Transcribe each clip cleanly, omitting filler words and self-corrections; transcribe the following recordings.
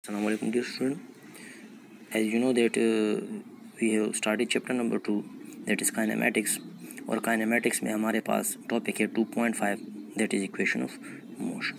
Assalamualaikum dear student. As you know that we have started chapter number 2 that is kinematics और kinematics में हमारे पास topic है 2.5 that is equation of motion.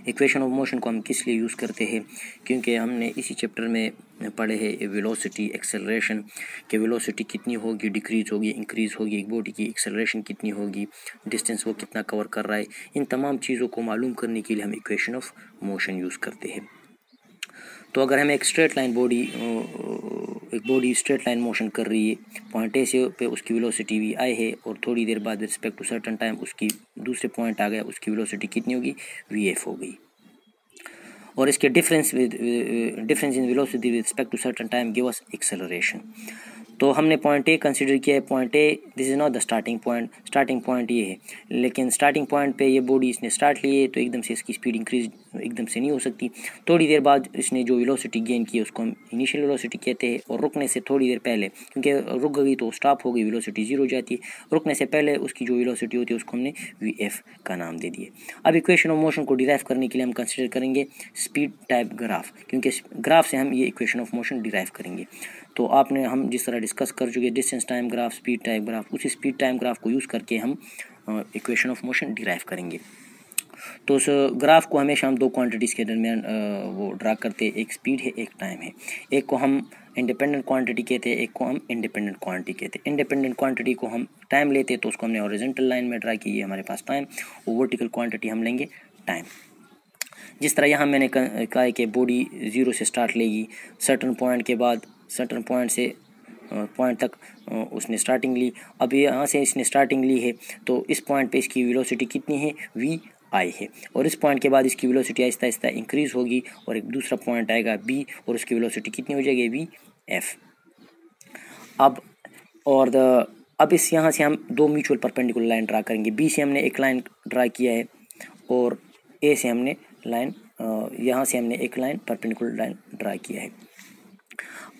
Equation of motion को हम किस लिए use करते हैं क्योंकि हमने इसी चैप्टर में पढ़े हैं वेलोसिटी एक्सेलरेशन कि वेलोसिटी कितनी होगी, डिक्रीज होगी, इंक्रीज़ होगी, एक बॉडी की एक्सेलरेशन कितनी होगी, डिस्टेंस वो कितना कवर कर रहा है। इन तमाम चीज़ों को मालूम करने के लिए हम इक्वेशन ऑफ मोशन यूज़ करते हैं। तो अगर हम एक बॉडी स्ट्रेट लाइन मोशन कर रही है पॉइंट ए से पे, उसकी वेलोसिटी वी आई है और थोड़ी देर बाद रिस्पेक्ट टू सर्टन टाइम उसकी दूसरे पॉइंट आ गया, उसकी वेलोसिटी कितनी होगी, वी एफ हो गई। और इसके difference in velocity with respect to certain time give us acceleration. तो हमने पॉइंट ए कंसिडर किया है, point A this is not the starting point ये है, लेकिन स्टार्टिंग पॉइंट पे ये बॉडी इसने स्टार्ट ली है तो एकदम से इसकी स्पीड इंक्रीज एकदम से नहीं हो सकती। थोड़ी देर बाद इसने जो वेलोसिटी गेन की है उसको हम इनिशियल वेलोसिटी कहते हैं, और रुकने से थोड़ी देर पहले, क्योंकि रुक गई तो स्टॉप हो गई, वेलोसिटी जीरो हो जाती है, रुकने से पहले उसकी जो वेलोसिटी होती है उसको हमने वी एफ का नाम दे दिया। अब इक्वेशन ऑफ मोशन को डिराइव करने के लिए हम कंसिडर करेंगे स्पीड टाइप ग्राफ, क्योंकि ग्राफ से हम ये इक्वेशन ऑफ मोशन डिराइव करेंगे। तो हम जिस तरह डिस्कस कर चुके distance time graph, speed time graph, उसी स्पीड टाइम ग्राफ को यूज़ करके हम इक्वेशन ऑफ मोशन डिराइव करेंगे। तो उस ग्राफ को हमेशा हम दो क्वांटिटीज़ के दरमियान वो ड्रा करते हैं, एक स्पीड है एक टाइम है। एक को हम इंडिपेंडेंट क्वांटिटी कहते हैं, एक को हम इंडिपेंडेंट क्वांटिटी कहते हैं। इंडिपेंडेंट क्वांटिटी को हम टाइम लेते हैं तो उसको हमने हॉरिजॉन्टल लाइन में ड्रा की है हमारे पास टाइम, और वर्टिकल क्वांटिटी हम लेंगे टाइम। जिस तरह यहाँ मैंने कहा है कि बॉडी ज़ीरो से स्टार्ट लेगी, सर्टन पॉइंट के बाद सर्टन पॉइंट से पॉइंट तक उसने स्टार्टिंग ली। अब यहाँ से इसने स्टार्टिंग ली है तो इस पॉइंट पे इसकी वेलोसिटी कितनी है, वी आई है, और इस पॉइंट के बाद इसकी वेलोसिटी आहिस्ता आहिस्ता इंक्रीज़ होगी और एक दूसरा पॉइंट आएगा बी और उसकी वेलोसिटी कितनी हो जाएगी, वी एफ। अब इस यहाँ से हम दो म्यूचुअल परपेंडिकुलर लाइन ड्रा करेंगे। बी से हमने एक लाइन ड्रा किया है और ए से हमने लाइन यहाँ से हमने एक लाइन परपेंडिकुलर लाइन ड्रा किया है।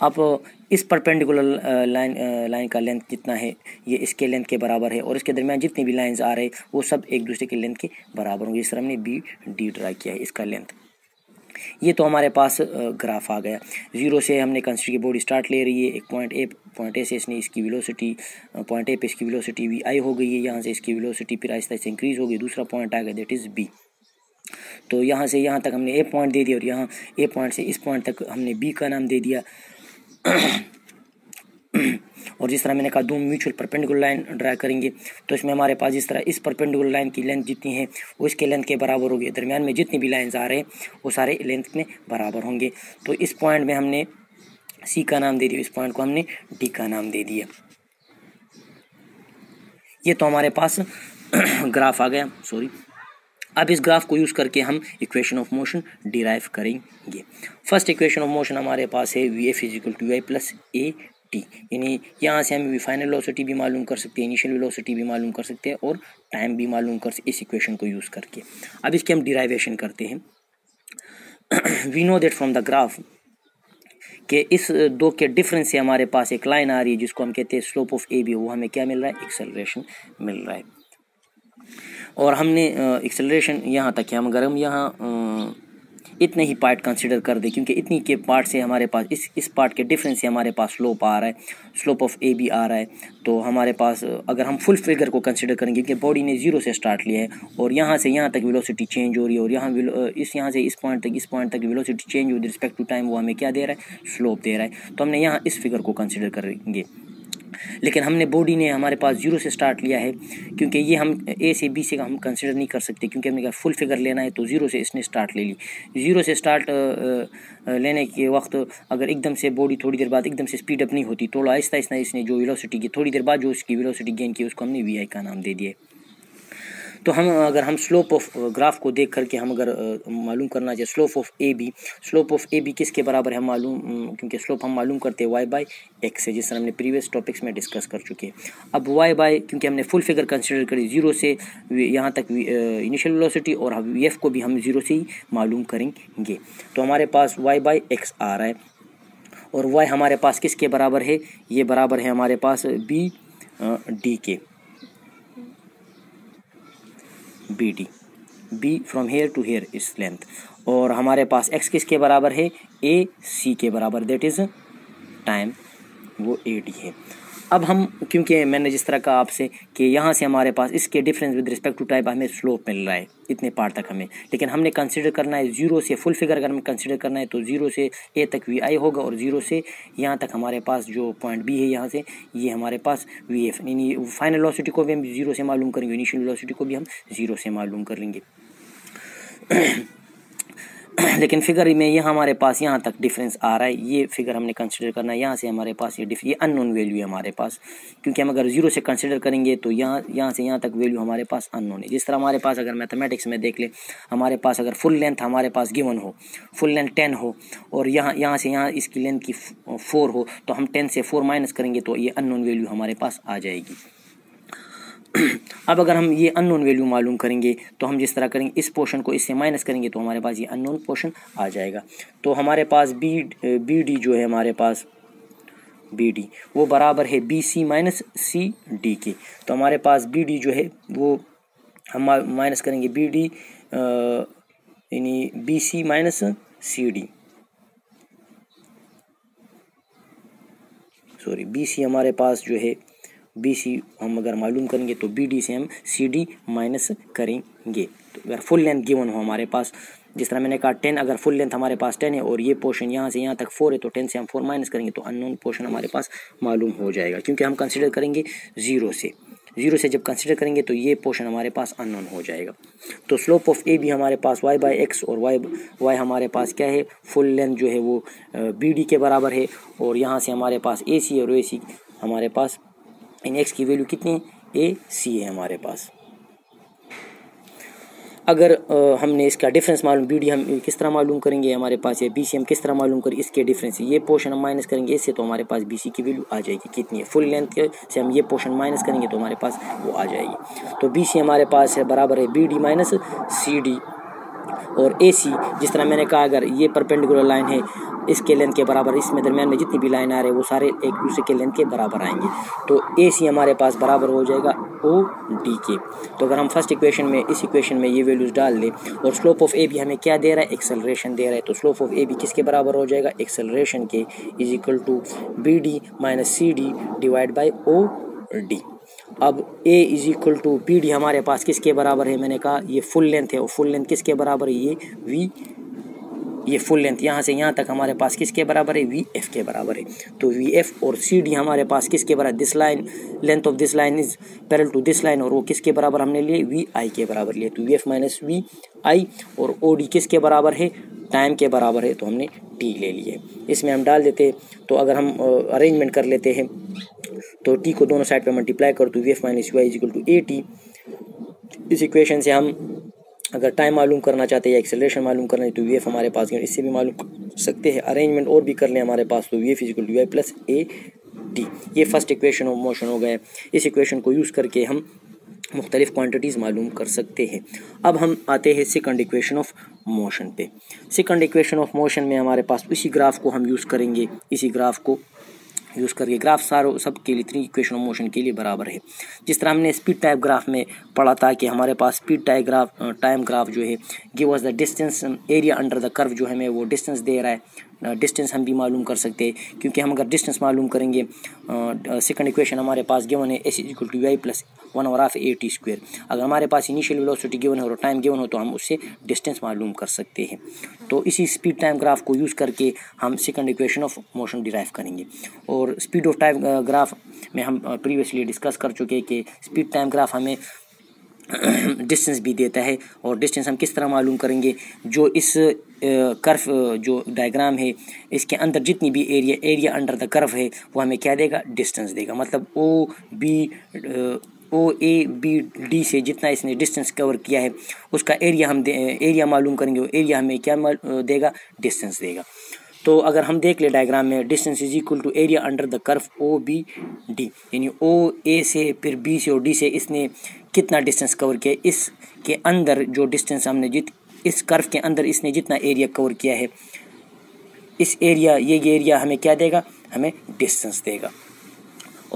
अब इस परपेंडिकुलर लाइन का लेंथ जितना है ये इसके लेंथ के बराबर है, और इसके दरमियान जितनी भी लाइंस आ रहे हैं वो सब एक दूसरे के लेंथ के बराबर होंगे। इस तरह हमने बी डी ड्रा किया है, इसका लेंथ। ये तो हमारे पास ग्राफ आ गया। ज़ीरो से हमने कंसिडर की बॉडी स्टार्ट ले रही है, एक पॉइंट ए से इसने इसकी वेलोसिटी पॉइंट ए पे इसकी वेलोसिटी वी आई हो गई है, यहाँ से इसकी वेलोसिटी फिर आहिस्ता आहिस्ता इंक्रीज़ हो गई, दूसरा पॉइंट आ गया दैट इज़ बी। तो यहाँ से यहाँ तक हमने ए पॉइंट दे दिया और यहाँ ए पॉइंट से इस पॉइंट तक हमने बी का नाम दे दिया। और जिस तरह मैंने कहा दो म्यूचुअल परपेंडिकुलर लाइन ड्रा करेंगे तो इसमें हमारे पास जिस तरह इस परपेंडिकुलर लाइन की लेंथ जितनी है वो इसके लेंथ के बराबर होगी, दरमियान में जितनी भी लाइंस आ रहे हैं वो सारे लेंथ में बराबर होंगे। तो इस पॉइंट में हमने सी का नाम दे दिया, इस पॉइंट को हमने डी का नाम दे दिया। ये तो हमारे पास ग्राफ आ गया, सॉरी। अब इस ग्राफ को यूज़ करके हम इक्वेशन ऑफ मोशन डिराइव करेंगे। फर्स्ट इक्वेशन ऑफ मोशन हमारे पास है V F equal to I plus A T, यानी यहाँ से हम फाइनल वेलोसिटी भी मालूम कर सकते हैं, इनिशियल वेलोसिटी भी मालूम कर सकते हैं और टाइम भी मालूम कर सकते इस इक्वेशन को यूज़ करके। अब इसकी हम डिराइवेशन करते हैं। We know that from the graph कि इस दो के डिफरेंस से हमारे पास एक लाइन आ रही है जिसको हम कहते हैं स्लोप ऑफ ए बी, वो हमें क्या मिल रहा है, एक्सेलरेशन मिल रहा है। और हमने एक्सेलरेशन यहाँ तक है, अगर हम यहाँ इतने ही पार्ट कंसिडर कर दें, क्योंकि इतनी के पार्ट से हमारे पास इस पार्ट के डिफरेंस से हमारे पास स्लोप आ रहा है, स्लोप ऑफ ए बी आ रहा है। तो हमारे पास अगर हम फुल फिगर को कंसिडर करेंगे, क्योंकि बॉडी ने ज़ीरो से स्टार्ट लिया है और यहाँ से यहाँ तक वेलोसिटी चेंज हो रही है, और यहाँ से इस पॉइंट तक velocity change with respect to time, वो हमें क्या दे रहा है, स्लोप दे रहा है। तो हमने यहाँ इस फिगर को कंसिडर करेंगे। लेकिन हमने बॉडी ने हमारे पास ज़ीरो से स्टार्ट लिया है, क्योंकि ये हम ए से बी से हम कंसिडर नहीं कर सकते, क्योंकि हमें अगर फुल फिगर लेना है तो ज़ीरो से इसने स्टार्ट ले ली। ज़ीरो से स्टार्ट लेने के वक्त अगर एकदम से बॉडी थोड़ी देर बाद एकदम से स्पीड अप नहीं होती, तो आहिस्ता आहिस्ता इसने जो वेलोसिटी की थोड़ी देर बाद जो इसकी वेलोसिटी गेन की उसको हमने वी आई का नाम दे दिया। तो अगर हम स्लोप ऑफ ग्राफ को देख करके हम अगर मालूम करना चाहिए स्लोप ऑफ ए बी किसके बराबर है हम मालूम, क्योंकि स्लोप हम मालूम करते हैं वाई बाई एक्स से, जिस तरह हमने प्रीवियस टॉपिक्स में डिस्कस कर चुके हैं। अब वाई बाई, क्योंकि हमने फुल फिगर कंसिडर करी ज़ीरो से यहाँ तक इनिशियल वेलोसिटी, और वी एफ को भी हम ज़ीरो से ही मालूम करेंगे। तो हमारे पास वाई बाई एक्स आ रहा है, और वाई हमारे पास किसके बराबर है, ये बराबर है हमारे पास बी डी के, B D. B from here to here इस लेंथ, और हमारे पास एक्स किसके बराबर है, ए सी के बराबर, दैट इज़ टाइम, वो ए डी है। अब हम, क्योंकि मैंने जिस तरह कहा आपसे कि यहाँ से हमारे पास इसके difference with respect to time हमें स्लोप मिल रहा है इतने पार्ट तक हमें, लेकिन हमने कंसिडर करना है जीरो से फुल फिगर, अगर हमें कंसिडर करना है तो जीरो से ए तक वी आई होगा, और जीरो से यहाँ तक हमारे पास जो पॉइंट बी है यहाँ से ये हमारे पास वी एफ, यानी फाइनल वेलोसिटी को भी हम जीरो से मालूम करेंगे, इनिशियल वेलोसिटी को भी हम जीरो से मालूम करेंगे। लेकिन फिगर में ये हमारे पास यहाँ तक डिफरेंस आ रहा है, ये फिगर हमने कंसिडर करना है, यहाँ से हमारे पास ये अननोन वैल्यू है हमारे पास, क्योंकि हम अगर जीरो से कंसिडर करेंगे तो यहाँ से यहाँ तक वैल्यू हमारे पास अननोन है। जिस तरह हमारे पास अगर मैथमेटिक्स में देख ले, हमारे पास अगर फुल लेंथ हमारे पास गिवन हो, फुल लेंथ 10 हो, और यहाँ से यहाँ इसकी लेंथ की 4 हो, तो हम 10 से 4 माइनस करेंगे तो ये अननोन वैल्यू हमारे पास आ जाएगी। अब अगर हम ये अननोन वैल्यू मालूम करेंगे तो हम जिस तरह करेंगे, इस पोर्शन को इससे माइनस करेंगे तो हमारे पास ये अननोन पोर्शन आ जाएगा। तो हमारे पास बी डी जो है हमारे पास बी डी वो बराबर है B C minus C D के। तो हमारे पास बी डी जो है वो हम माइनस करेंगे बी डी यानी B C minus C D, sorry B C हमारे पास जो है बी सी हम अगर मालूम करेंगे तो बी डी से हम सी डी माइनस करेंगे। तो अगर फुल लेंथ गिवन हो हमारे पास, जिस तरह मैंने कहा 10, अगर फुल लेंथ हमारे पास 10 है और ये पोर्शन यहाँ से यहाँ तक 4 है, तो 10 से हम 4 माइनस करेंगे तो अननोन पोर्शन हमारे पास मालूम हो जाएगा, क्योंकि हम कंसिडर करेंगे जीरो से जब कंसिडर करेंगे तो ये पोर्शन हमारे पास अननोन हो जाएगा। तो स्लोप ऑफ ए भी हमारे पास y बाई एक्स, और y हमारे पास क्या है, फुल लेंथ जो है वो बी डी के बराबर है, और यहाँ से हमारे पास ए सी और ए सी हमारे पास इन एक्स की वैल्यू कितनी है, ए सी है हमारे पास। अगर हमने इसका डिफरेंस मालूम, बी डी हम किस तरह मालूम करेंगे, हमारे पास ये बी सी हम किस तरह मालूम करें, इसके डिफरेंस ये पोर्शन हम माइनस करेंगे इससे, तो हमारे पास बी सी की वैल्यू आ जाएगी कितनी है, फुल लेंथ के से हम ये पोर्शन माइनस करेंगे तो हमारे पास वो आ जाएगी। तो बी सी हमारे पास है बराबर है B D minus C D, और ए सी जिस तरह मैंने कहा अगर ये परपेंडिकुलर लाइन है इसके लेंथ के बराबर, इसमें दरम्यान में जितनी भी लाइन आ रहे हैं वो सारे एक दूसरे के लेंथ के बराबर आएंगे, तो ए सी हमारे पास बराबर हो जाएगा ओ डी के। तो अगर हम फर्स्ट इक्वेशन में, इस इक्वेशन में ये वैल्यूज डाल दें, और स्लोप ऑफ ए भी हमें क्या दे रहा है, एक्सेलरेशन दे रहा है, तो स्लोप ऑफ ए भी किसके बराबर हो जाएगा, एक्सेलरेशन के, is equal to B D minus C D divide by O D. अब a is equal to B D हमारे पास किसके बराबर है, मैंने कहा ये फुल लेंथ है, और फुल लेंथ किसके बराबर है, ये v, ये फुल लेंथ यहाँ से यहाँ तक हमारे पास किसके बराबर है, वी एफ के बराबर है। तो वी एफ और सी डी हमारे पास किसके बराबर, this line, length of this line is parallel to this line, और वो किसके बराबर हमने लिए, वी आई के बराबर लिए, तो वी एफ माइनस वी आई, और ओ डी किसके बराबर है, टाइम के बराबर है, तो हमने टी ले लिए। इसमें हम डाल देते, तो अगर हम अरेंजमेंट कर लेते हैं तो टी को दोनों साइड पे मल्टीप्लाई कर, तो V F minus U I is equal to A T. इस इक्वेशन से हम अगर टाइम मालूम करना चाहते हैं या एक्सेलरेशन मालूम करना है तो वी एफ हमारे पास इससे भी मालूम कर सकते हैं। अरेंजमेंट और भी कर लें हमारे पास, तो V F is equal to U I plus A T. ये फर्स्ट इक्वेशन ऑफ मोशन हो गया। इस इक्वेशन को यूज़ करके हम मुख्तलिफ क्वांटिटीज़ मालूम कर सकते हैं। अब हम आते हैं सेकंड इक्वेशन ऑफ मोशन पे। सेकंड इक्वेशन ऑफ मोशन में हमारे पास इसी ग्राफ को हम यूज़ करेंगे, इसी ग्राफ को यूज़ करके ग्राफ सारों सब के लिए थ्री इक्वेशन ऑफ मोशन के लिए बराबर है। जिस तरह हमने स्पीड टाइप ग्राफ में पढ़ा था कि हमारे पास स्पीड टाइम ग्राफ जो है give us the distance area under the curve, जो हमें वो डिस्टेंस दे रहा है। डिस्टेंस हम भी मालूम कर सकते हैं, क्योंकि हम अगर डिस्टेंस मालूम करेंगे, सेकंड इक्वेशन हमारे पास गिवन है S is equal to Y plus 1/2 A T square. अगर हमारे पास इनिशियल वेलोसिटी गिवन हो और टाइम गिवन हो तो हम उससे डिस्टेंस मालूम कर सकते हैं। तो इसी स्पीड टाइम ग्राफ को यूज़ करके हम second equation of motion derive करेंगे। और स्पीड ऑफ टाइम ग्राफ में हम प्रीवियसली डिस्कस कर चुके हैं कि स्पीड टाइम ग्राफ हमें डिस्टेंस भी देता है, और डिस्टेंस हम किस तरह मालूम करेंगे, जो इस कर्व जो डायग्राम है इसके अंदर जितनी भी एरिया अंडर द कर्व है वो हमें क्या देगा, डिस्टेंस देगा। मतलब ओ ए बी डी से जितना इसने डिस्टेंस कवर किया है उसका एरिया हम एरिया मालूम करेंगे, वो एरिया हमें क्या देगा, डिस्टेंस देगा। तो अगर हम देख ले डायग्राम में, distance is equal to area under the curve O B D, यानी ओ ए से फिर बी से और डी से इसने कितना डिस्टेंस कवर किया, इसके अंदर जो डिस्टेंस हमने इस कर्व के अंदर इसने जितना एरिया कवर किया है, इस एरिया ये एरिया हमें क्या देगा, हमें डिस्टेंस देगा।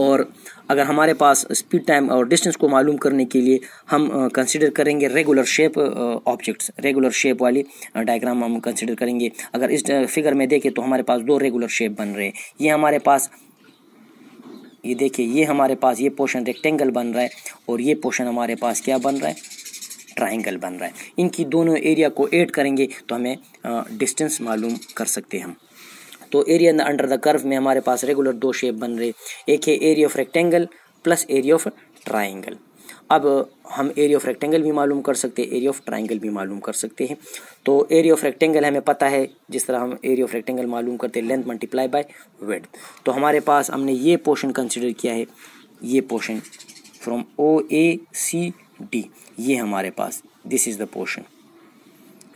और अगर हमारे पास स्पीड, टाइम और डिस्टेंस को मालूम करने के लिए हम कंसिडर करेंगे regular shape objects, regular shape वाली डायग्राम हम कंसिडर करेंगे। अगर इस फिगर में देखें तो हमारे पास दो रेगुलर शेप बन रहे हैं। ये हमारे पास, ये देखिए, ये हमारे पास ये पोर्शन रेक्टेंगल बन रहा है और ये पोर्शन हमारे पास क्या बन रहा है, ट्राइंगल बन रहा है। इनकी दोनों एरिया को ऐड करेंगे तो हमें डिस्टेंस मालूम कर सकते हैं हम। तो एरिया अंडर द कर्व में हमारे पास रेगुलर दो शेप बन रहे, एक है area of rectangle plus area of triangle. अब हम एरिया ऑफ रेक्टेंगल भी मालूम कर सकते हैं, एरिया ऑफ ट्राइंगल भी मालूम कर सकते हैं। तो एरिया ऑफ रेक्टेंगल हमें पता है, जिस तरह हम एरिया ऑफ रेक्टेंगल मालूम करते हैं, लेंथ मल्टीप्लाई बाय विड्थ। तो हमारे पास हमने ये पोर्शन कंसिडर किया है, ये पोर्शन फ्रॉम OACD, ये हमारे पास, this is the portion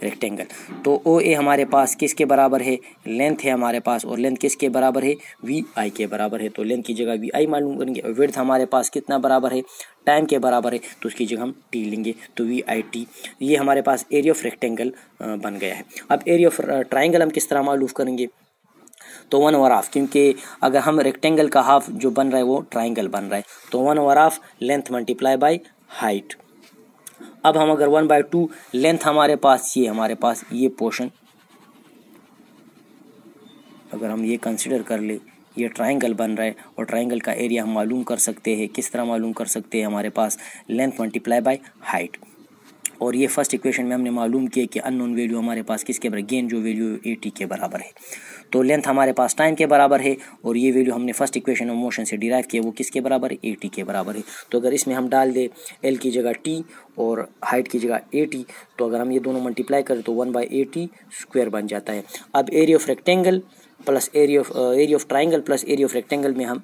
rectangle. तो OA हमारे पास किसके बराबर है, लेंथ है हमारे पास, और लेंथ किसके बराबर है, VI के बराबर है। तो लेंथ की जगह VI मालूम करेंगे। और विड्थ हमारे पास कितना बराबर है, टाइम के बराबर है, तो उसकी जगह हम T लेंगे, तो VIT। ये हमारे पास एरिया ऑफ रेक्टेंगल बन गया है। अब एरिया ऑफ ट्राइंगल हम किस तरह मालूम करेंगे, तो 1/2, क्योंकि अगर हम रेक्टेंगल का हाफ जो बन रहा है वो ट्राइंगल बन रहा है, तो 1/2 लेंथ मल्टीप्लाई बाय हाइट। अब हम अगर 1/2 लेंथ हमारे पास ये पोर्शन, अगर हम ये कंसिडर कर ले, ये ट्राइंगल बन रहा है और ट्राइंगल का एरिया हम मालूम कर सकते हैं। किस तरह मालूम कर सकते हैं, हमारे पास लेंथ मल्टीप्लाई बाय हाइट। और ये फर्स्ट इक्वेशन में हमने मालूम किया कि अननोन वैल्यू हमारे पास किसके बराबर, गेन जो वैल्यू AT के बराबर है। तो लेंथ हमारे पास टाइम के बराबर है और ये वैल्यू हमने फर्स्ट इक्वेशन ऑफ मोशन से डिराइव किया, वो किसके बराबर है, AT के बराबर है। तो अगर इसमें हम डाल दे L की जगह T और हाइट की जगह AT, तो अगर हम ये दोनों मल्टीप्लाई करें तो 1/AT² बन जाता है। अब area of rectangle plus area of triangle plus area of rectangle में हम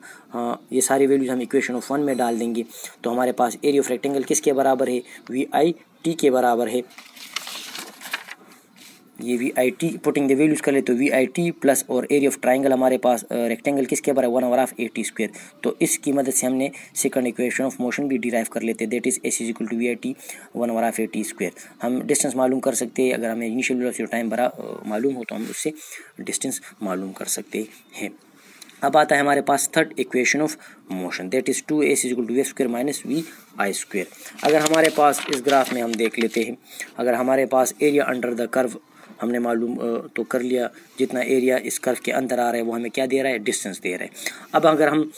ये सारी वैल्यूज हम इक्वेशन ऑफ 1 में डाल देंगे, तो हमारे पास एरिया ऑफ रेक्टेंगल किसके बराबर है, VIT के बराबर है। ये VIT पुटिंग द वैल्यूज कर ले तो VIT प्लस, और एरिया ऑफ ट्राइंगल हमारे पास रेक्टेंगल किसके बराबर, 1/2 AT²। तो इसकी मदद से हमने सेकंड इक्वेशन ऑफ मोशन भी डिराइव कर लेते हैं, that is S = VIT 1/2 AT²। हम डिस्टेंस मालूम कर सकते हैं, अगर हमें इनिशियल वेलोसिटी टाइम मालूम हो तो हम उससे डिस्टेंस मालूम कर सकते हैं। अब आता है हमारे पास third equation of motion, that is 2S = VF² - VI²। अगर हमारे पास इस ग्राफ में हम देख लेते हैं, अगर हमारे पास एरिया अंडर द कर्व हमने मालूम तो कर लिया, जितना एरिया इस कर्व के अंदर आ रहा है वो हमें क्या दे रहा है, डिस्टेंस दे रहा है। अब अगर हम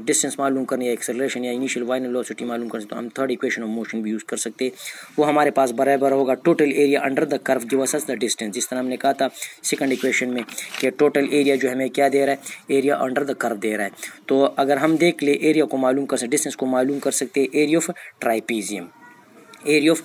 डिस्टेंस मालूम करने या एक्सेलरेशन या इनिशियल फाइनल वेलोसिटी मालूम करते तो हम थर्ड इक्वेशन ऑफ मोशन भी यूज़ कर सकते हैं। वो हमारे पास बराबर होगा total area under the curve gives us the distance. जिस तरह हमने कहा था सेकंड इक्वेशन में कि टोटल एरिया जो हमें क्या दे रहा है, एरिया अंडर द कर्व दे रहा है। तो अगर हम देख ले एरिया को मालूम कर सकते, डिस्टेंस को मालूम कर सकते हैं area of trapezium. Area of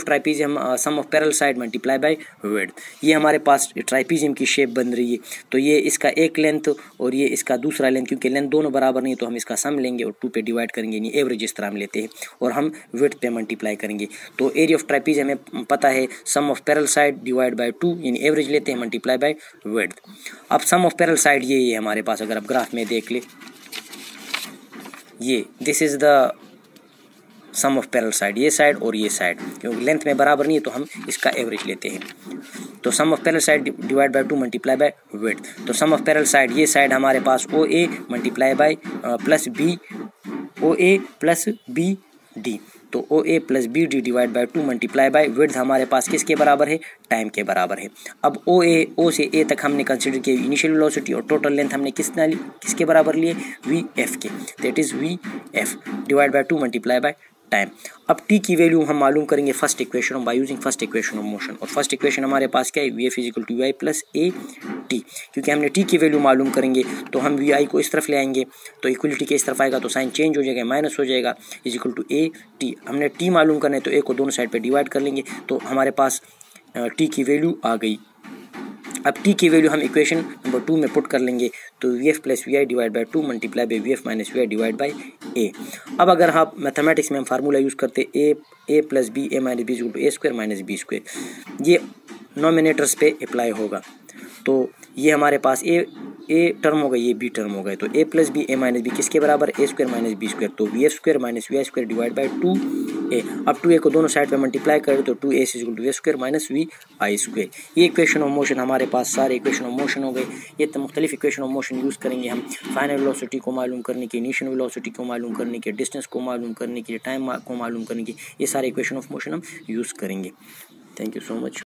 trapezium sum of parallel side multiply by width. ये हमारे पास ट्राइपीजियम की शेप बन रही है, तो ये इसका एक लेंथ और ये इसका दूसरा लेंथ, क्योंकि लेंथ दोनों बराबर नहीं है तो हम इसका सम लेंगे और 2 पे डिवाइड करेंगे, यानी एवरेज इस तरह हम लेते हैं और हम विड्थ पे मल्टीप्लाई करेंगे। तो एरिया ऑफ ट्राइपीजियम हमें पता है sum of parallel side divide by 2, यानी एवरेज लेते हैं मल्टीप्लाई बाय विड्थ। अब सम ऑफ पैरेलल साइड ये है हमारे पास, अगर आप ग्राफ में देख ले, ये this is the sum of parallel side, ये साइड और ये साइड, क्योंकि लेंथ में बराबर नहीं है तो हम इसका एवरेज लेते हैं। तो sum of parallel side divide by 2 multiply by width. तो सम ऑफ पैरेलल साइड, ये साइड हमारे पास OA multiply by plus B, OA plus BD। तो OA plus BD divide by 2 multiply by width हमारे पास किसके बराबर है, टाइम के बराबर है। अब O से A तक हमने कंसिडर किया इनिशियल वेलोसिटी और टोटल लेंथ हमने किसके बराबर लिए, VF के, that is VF divide by 2 multiply by time. अब T की वैल्यू हम मालूम करेंगे first equation by using first equation of motion, और फर्स्ट इक्वेशन हमारे पास क्या है, VF = VI प्लस AT। क्योंकि हमने T की वैल्यू मालूम करेंगे तो हम VI को इस तरफ ले आएंगे, तो इक्वलिटी के इस तरफ आएगा तो साइन चेंज हो जाएगा, माइनस हो जाएगा, = AT। हमने T मालूम करना है तो A को दोनों साइड पे डिवाइड कर लेंगे, तो हमारे पास T की वैल्यू आ गई। अब T की वैल्यू हम इक्वेशन नंबर 2 में पुट कर लेंगे, तो VF plus VI divide by 2 multiply bye VF minus VI divide by A। अब अगर आप मैथमेटिक्स में हम फार्मूला यूज़ करते A plus B A minus B = A² - B², ये नॉमिनेटर्स पे अप्लाई होगा। तो ये हमारे पास A टर्म हो गई, ये B टर्म हो गए, तो A plus B A minus B किसके बराबर, A² - B²। तो VF² - VI² डिवाइड बाय 2 ए। अब 2a को दोनों साइड पे मल्टीप्लाई करें तो 2ac equal to a square minus vi square. ये इक्वेशन ऑफ मोशन हमारे पास सारे इक्वेशन ऑफ मोशन हो गए। ये तो मुख्तलिफ इक्वेशन ऑफ मोशन यूज़ करेंगे हम फाइनल वेलोसिटी को मालूम करने के, इनिशियल वेलोसिटी को मालूम करने के, डिस्टेंस को मालूम करने के, टाइम को मालूम करने के। ये सारे इक्वेशन ऑफ मोशन हम यूज़ करेंगे। Thank you so much.